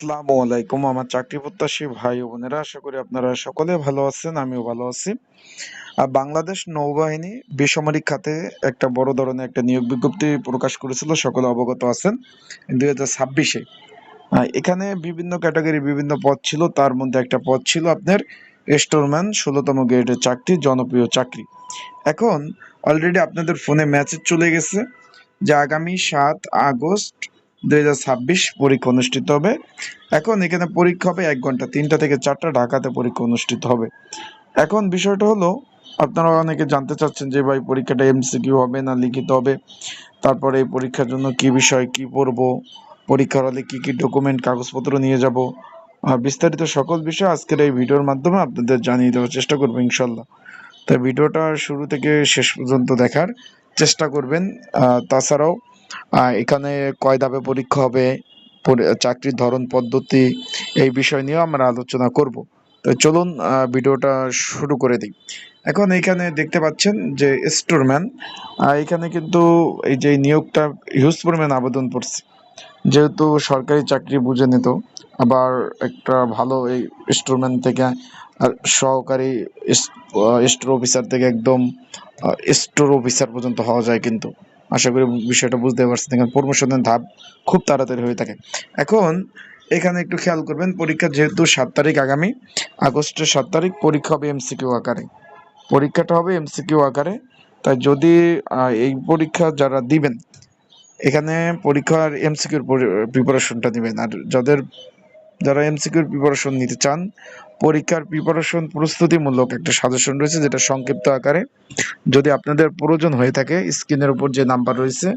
আসসালামু আলাইকুম আমার চাকরি প্রত্যাশী ভাই ও বোনেরা, আশা করি আপনারা সকলে ভালো আছেন। আমিও ভালো আছি। বাংলাদেশ নৌবাহিনী বেসামরিক খাতে একটা বড় ধরনের একটা নিয়োগ বিজ্ঞপ্তি প্রকাশ করেছিল, সকলে অবগত আছেন। 2026-এ এখানে বিভিন্ন ক্যাটাগরি বিভিন্ন পদ ছিল, তার মধ্যে একটা পদ ছিল আপনার স্টোরম্যান, 16তম গ্রেডের চাকরি, জনপ্রিয় চাকরি। এখন অলরেডি আপনাদের ফোনে মেসেজ চলে গেছে যে আগামী 7 আগস্ট 2026 পরীক্ষা অনুষ্ঠিত হবে। এখন এখানে পরীক্ষা হবে 1 ঘন্টা, 3টা থেকে 4টা ঢাকাতে পরীক্ষা অনুষ্ঠিত হবে। এখন বিষয়টা হলো, আপনারা অনেকে জানতে চাচ্ছেন যে ভাই পরীক্ষাটা এমসিকিউ হবে না লিখিত হবে, তারপরে এই পরীক্ষার জন্য কি বিষয় কি পড়বো, পরীক্ষার হলে কি কি ডকুমেন্ট কাগজপত্র নিয়ে যাব, বিস্তারিত সকল বিষয় আজকের এই ভিডিওর মাধ্যমে আপনাদের জানিয়ে দেওয়ার চেষ্টা করবো ইনশাল্লাহ। তাই ভিডিওটা শুরু থেকে শেষ পর্যন্ত দেখার চেষ্টা করবেন। তাছাড়াও এখানে কয় ধাপে পরীক্ষা হবে, চাকরির ধরন পদ্ধতি, এই বিষয় নিয়েও আমরা আলোচনা করব। তো চলুন ভিডিওটা শুরু করে দিই। এখন এখানে দেখতে পাচ্ছেন যে স্টোরম্যান, এখানে কিন্তু এই যে নিয়োগটা হিউজ পরিমাণ আবেদন পড়ছে, যেহেতু সরকারি চাকরি বুঝে নিত। আবার একটা ভালো এই স্টোরম্যান থেকে সহকারী স্টোর অফিসার থেকে একদম স্টোর অফিসার পর্যন্ত হওয়া যায়, কিন্তু আশা করি বিষয়টা বুঝতে পারছেন। এখানে প্রমোশনের ধাপ খুব তাড়াতাড়ি হয়ে থাকে। এখন এখানে একটু খেয়াল করবেন, পরীক্ষা যেহেতু 7 তারিখ, আগামী আগস্টের 7 তারিখ পরীক্ষা হবে এমসিকিউ আকারে, পরীক্ষাটা হবে এমসিকিউ আকারে। তাই যদি এই পরীক্ষা যারা দিবেন, এখানে পরীক্ষার এমসিকিউর প্রিপারেশনটা নেবেন। আর যারা এমসিকিউর প্রিপারেশন নিতে চান, পরীক্ষার প্রিপারেশন প্রস্তুতিমূলক একটা সাজেশন রয়েছে, যেটা সংক্ষিপ্ত আকারে যদি আপনাদের প্রয়োজন হয়ে থাকে, স্ক্রিনের উপর যে নাম্বার রয়েছে,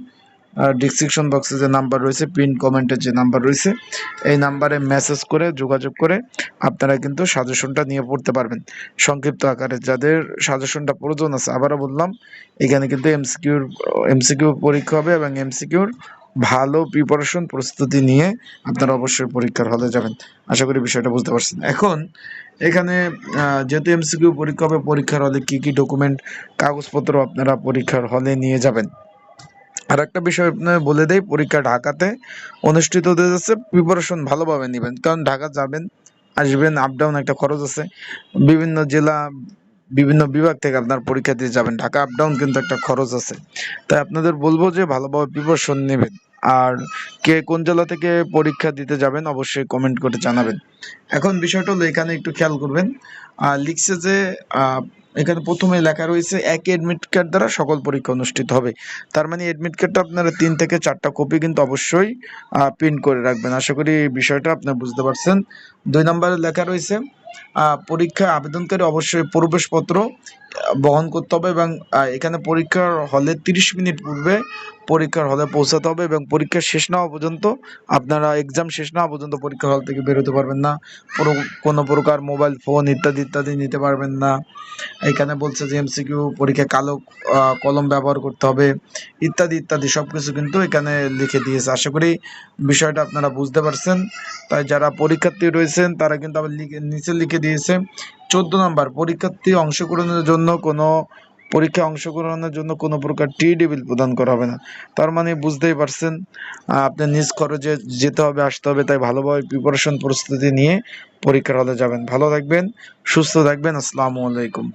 ডিসক্রিপশন বক্সে যে নাম্বার রয়েছে, পিন কমেন্টের যে নাম্বার রয়েছে, এই নাম্বারে মেসেজ করে যোগাযোগ করে আপনারা কিন্তু সাজেশনটা নিয়ে পড়তে পারবেন সংক্ষিপ্ত আকারে। যাদের সাজেশনটা প্রয়োজন আছে, আবারও বললাম, এখানে কিন্তু এমসিকিউ পরীক্ষা হবে এবং এমসিকিউর ভালো প্রিপারেশন প্রস্তুতি নিয়ে আপনারা অবশ্যই পরীক্ষার হলে যাবেন। আশা করি বিষয়টা বুঝতে পারছেন। এখন এখানে যেহেতু এমসিকিউ পরীক্ষা হবে, পরীক্ষার হলে কি কি ডকুমেন্ট কাগজপত্র আপনারা পরীক্ষার হলে নিয়ে যাবেন। আর একটা বিষয় আপনার বলে দেই, পরীক্ষা ঢাকাতে অনুষ্ঠিত হতে যাচ্ছে। প্রিপারেশন ভালোভাবে নেবেন, কারণ ঢাকা যাবেন আসবেন, আপ ডাউন একটা খরচ আছে। বিভিন্ন জেলা বিভিন্ন বিভাগ থেকে আপনার পরীক্ষা দিয়ে যাবেন, ঢাকা আপ ডাউন কিন্তু একটা খরচ আছে। তাই আপনাদের বলবো যে ভালোভাবে প্রিপারেশন নেবেন। আর কে কোন জেলা থেকে পরীক্ষা দিতে যাবেন অবশ্যই কমেন্ট করে জানাবেন। এখন বিষয়টা হলো, এখানে একটু খেয়াল করবেন, লিখছে যে এখানে প্রথমে লেখা রয়েছে একই অ্যাডমিট কার্ড দ্বারা সকল পরীক্ষা অনুষ্ঠিত হবে। তার মানে অ্যাডমিট কার্ডটা আপনারা 3 থেকে 4টা কপি কিন্তু অবশ্যই প্রিন্ট করে রাখবেন। আশা করি এই বিষয়টা আপনি বুঝতে পারছেন। 2 নম্বরে লেখা রয়েছে পরীক্ষা আবেদনকারী অবশ্যই প্রবেশপত্র বহন করতে হবে, এবং এখানে পরীক্ষার হলে 30 মিনিট পূর্বে পরীক্ষার হলে পৌঁছাতে হবে, এবং পরীক্ষা শেষ না হওয়া পর্যন্ত, আপনারা এক্সাম শেষ না হওয়া পর্যন্ত পরীক্ষার হল থেকে বেরোতে পারবেন না। কোনো প্রকার মোবাইল ফোন ইত্যাদি ইত্যাদি নিতে পারবেন না। এখানে বলছে যে এমসিকিউ পরীক্ষায় কালো কলম ব্যবহার করতে হবে, ইত্যাদি ইত্যাদি সব কিছু কিন্তু এখানে লিখে দিয়েছে। আশা করি বিষয়টা আপনারা বুঝতে পারছেন। তাই যারা পরীক্ষার্থী রয়েছেন তারা কিন্তু আবার নিচে লিখে দিয়েছে 14 নম্বর, পরীক্ষায় অংশগ্রহণের জন্য কোনো প্রকার টি.ডি. বিল প্রদান করা হবে না। তার মানে বুঝতেই পারছেন, আপনি নিজ খরচে যেতে হবে আসতে হবে। তাই ভালোভাবে প্রিপারেশন প্রস্তুতি নিয়ে পরীক্ষার হলে যাবেন। ভালো থাকবেন, সুস্থ থাকবেন। আসসালামু আলাইকুম।